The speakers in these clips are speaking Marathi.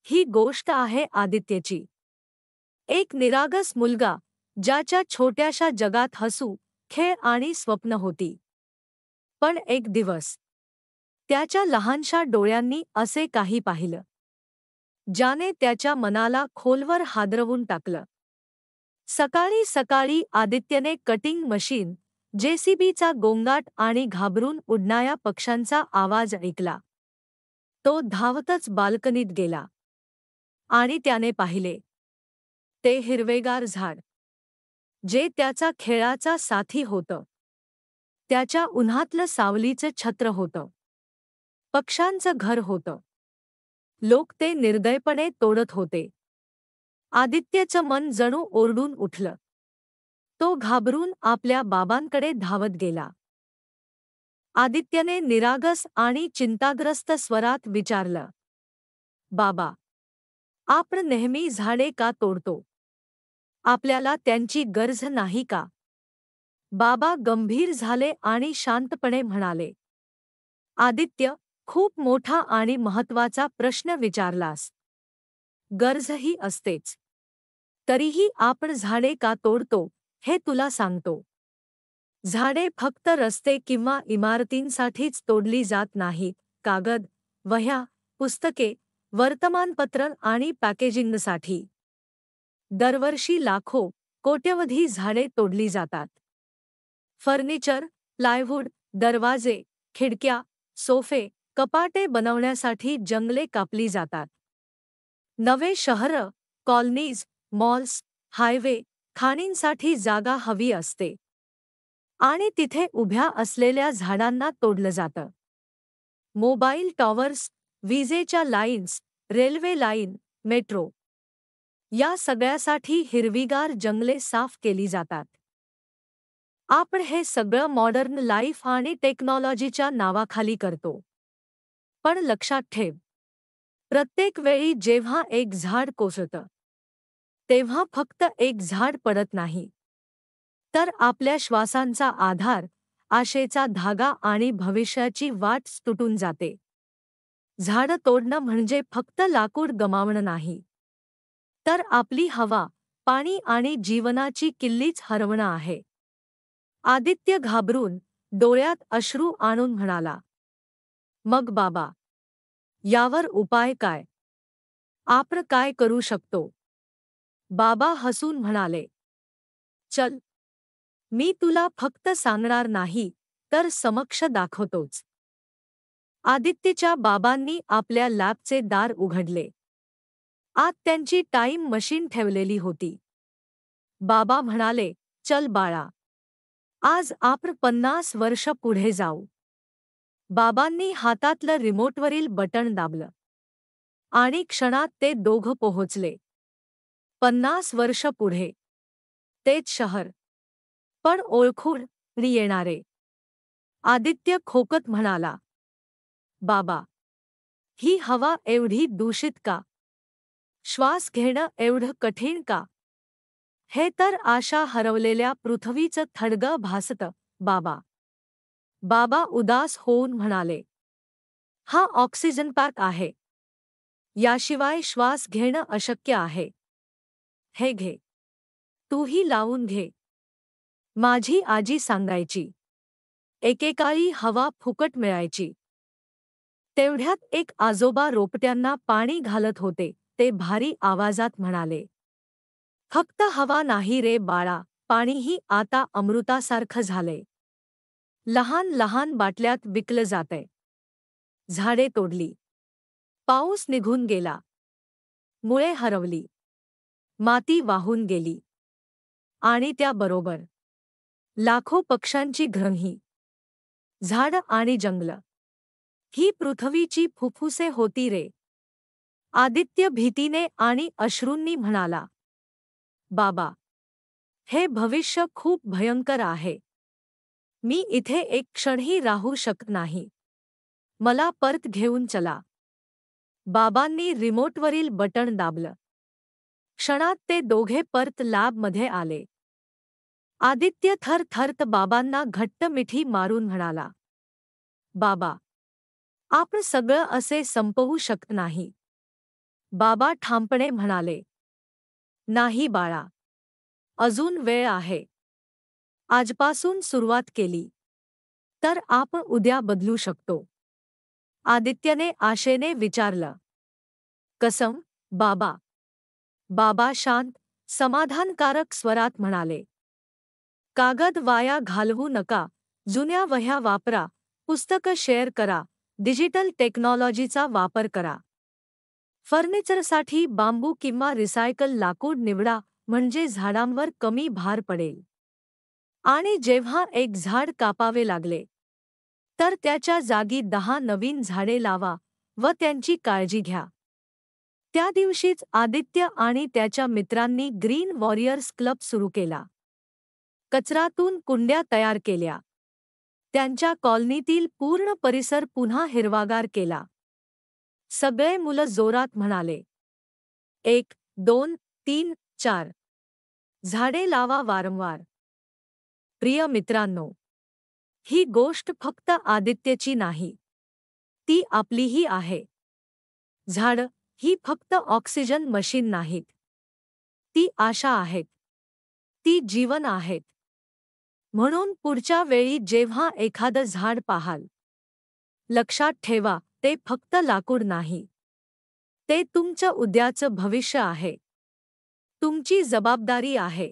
ही गोष्ट आहे आदित्यची. एक निरागस मुलगा ज्याच्या छोट्याशा जगात हसू, खेळ आणि स्वप्न होती. पण एक दिवस त्याच्या लहानशा डोळ्यांनी असे काही पाहिलं ज्याने त्याच्या मनाला खोलवर हादरवून टाकलं. सकाळी सकाळी आदित्यने कटिंग मशीन, जेसीबीचा गोंगाट आणि घाबरून उडणाऱ्या पक्ष्यांचा आवाज ऐकला. तो धावतच बाल्कनीत गेला आणि त्याने पाहिले ते हिरवेगार झाड जे त्याचा खेळाचा साथी होतं. त्याच्या उन्हातलं सावलीचं छत्र होतं. पक्ष्यांचं घर होतं. लोक ते निर्दयपणे तोडत होते. आदित्यचं मन जणू ओरडून उठलं. तो घाबरून आपल्या बाबांकडे धावत गेला. आदित्यने निरागस आणि चिंताग्रस्त स्वरात विचारलं, "बाबा, आपण नेहमी झाडे का तोडतो? आपल्याला त्यांची गरज नाही का?" बाबा गंभीर झाले आणि शांतपणे म्हणाले, "आदित्य, खूप मोठा आणि महत्त्वाचा प्रश्न विचारलास. गरजही असतेच. तरीही आपण झाडे का तोडतो हे तुला सांगतो. झाडे फक्त रस्ते किंवा इमारतींसाठीच तोडली जात नाहीत. कागद, वह्या, पुस्तके, वर्तमानपत्र आणि पॅकेजिंगसाठी दरवर्षी लाखो, कोट्यवधी झाडे तोडली जातात. फर्निचर, प्लायवूड, दरवाजे, खिडक्या, सोफे, कपाटे बनवण्यासाठी जंगले कापली जातात. नवे शहरं, कॉलनीज, मॉल्स, हायवे, खाणींसाठी जागा हवी असते. आणि तिथे उभ्या असलेल्या झाडांना तोडलं जातं. मोबाईल टॉवर्स, विजेच्या लाईन्स, रेल्वे लाईन, मेट्रो या सगळ्यासाठी हिरवीगार जंगले साफ केली जातात. आपण हे सगळं मॉडर्न लाईफ आणि टेक्नॉलॉजीच्या नावाखाली करतो. पण लक्षात ठेव, प्रत्येक वेळी जेव्हा एक झाड कोसळतं, तेव्हा फक्त एक झाड पडत नाही, तर आपल्या श्वासांचा आधार, आशेचा धागा आणि भविष्याची वाट तुटून जाते. झाडं तोडणं म्हणजे फक्त लाकूड गमावणं नाही, तर आपली हवा, पाणी आणि जीवनाची किल्लीच हरवणं आहे. आदित्य घाबरून, डोळ्यात अश्रू आणून म्हणाला, "मग बाबा, यावर उपाय काय? आपण काय करू शकतो?" बाबा हसून म्हणाले, "चल, मी तुला फक्त सांगणार नाही, तर समक्ष दाखवतोच." आदित्यच्या बाबांनी आपल्या लॅबचे दार उघडले. आत त्यांची टाईम मशीन ठेवलेली होती. बाबा म्हणाले, "चल बाळा, आज आपण 50 वर्ष पुढे जाऊ." बाबांनी हातातलं रिमोटवरील बटण दाबलं. आणि क्षणात ते दोघं पोहोचले. 50 वर्ष पुढे. तेच शहर. पण ओळखून येणारे. आदित्य खोकत म्हणाला, "बाबा, ही हवा एवढी दूषित का? श्वास घेणं एवढं कठीण का? हे तर आशा हरवलेल्या पृथ्वीचं थडगं भासतं, बाबा." बाबा उदास होऊन म्हणाले, "हा ऑक्सिजन पॅक आहे. याशिवाय श्वास घेणं अशक्य आहे. हे घे. तूही लावून घे." माझी आजी सांगायची, एकेकाळी हवा फुकट मिळायची. तेवढ्यात एक आजोबा रोपट्यांना पाणी घालत होते. ते भारी आवाजात म्हणाले, "फक्त हवा नाही रे बाळा, पाणीही आता अमृतासारखं झालंय. लहान लहान बाटल्यात विकलं जातंय." झाडे तोडली. पाऊस निघून गेला. मुळे हरवली. माती वाहून गेली. आणि त्याबरोबर लाखो पक्ष्यांची घरंही. झाडं आणि जंगलं. ही पृथ्वीची फुफ्फुसे होती रे. आदित्य भीतीने आणि अश्रूंनी म्हणाला, "बाबा, हे भविष्य खूप भयंकर आहे. मी इथे एक क्षणही राहू शकत नाही. मला परत घेऊन चला." बाबांनी रिमोटवरील बटण दाबलं. क्षणात ते दोघे परत लॅबमध्ये आले. आदित्य थरथरत बाबांना घट्ट मिठी मारून म्हणाला, "बाबा, आपण सगळं असे संपवू शकत नाही. बाबा ठामपणे म्हणाले, नाही बाळा, अजून वेळ आहे. आजपासून सुरुवात केली तर आपण उद्या बदलू शकतो. आदित्यने आशेने विचारलं, कसम, बाबा? बाबा शांत, समाधानकारक स्वरात म्हणाले, कागद वाया घालवू नका, जुन्या वह्या वापरा, पुस्तकं शेअर करा, डिजिटल टेक्नॉलॉजीचा वापर करा. फर्निचरसाठी बांबू किंवा रिसायकल लाकूड निवडा, म्हणजे झाडांवर कमी भार पडेल. आणि जेव्हा एक झाड कापावे लागले तर त्याच्या जागी 10 नवीन झाडे लावा व त्यांची काळजी घ्या. त्या दिवशीच आदित्य आणि त्याच्या मित्रांनी ग्रीन वॉरियर्स क्लब सुरू केला. कचरातून कुंड्या तयार केल्या. त्यांच्या कॉलनीतील पूर्ण परिसर पुन्हा हिरवागार केला. सगळे मुलं जोरात म्हणाले, 1, 2, 3, 4. झाडे लावा वारंवार. प्रिय मित्रांनो, ही गोष्ट फक्त आदित्यची नाही, ती आपलीही आहे. झाडं ही फक्त ऑक्सिजन मशीन नाहीत. ती आशा आहेत. ती जीवन आहेत. म्हणून पुढच्या वेळी जेव्हा एखादं झाड पाहाल, लक्षात ठेवा, ते फक्त लाकूड नाही. ते तुमचं उद्याचं भविष्य आहे. तुमची जबाबदारी आहे.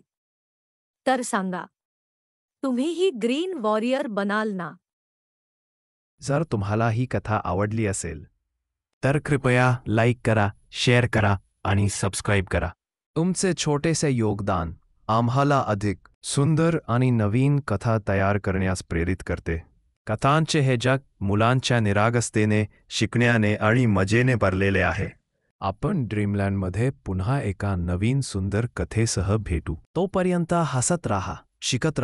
तर सांगा, तुम्हीही ग्रीन वॉरियर बनाल ना? जर तुम्हाला ही कथा आवडली असेल तर कृपया लाईक करा, शेअर करा आणि सबस्क्राईब करा. तुमचे छोटेसे योगदान आम्हाला अधिक सुंदर आणि नवीन कथा तयार करण्यास प्रेरित करते. कथांचे हे जग मुलांच्या निरागसतेने, शिकण्याने आणि मजेने भरलेले आहे. आपण ड्रीमलँडमध्ये पुन्हा एका नवीन सुंदर कथेसह भेटू. तोपर्यंत हसत राहा, शिकत राहा.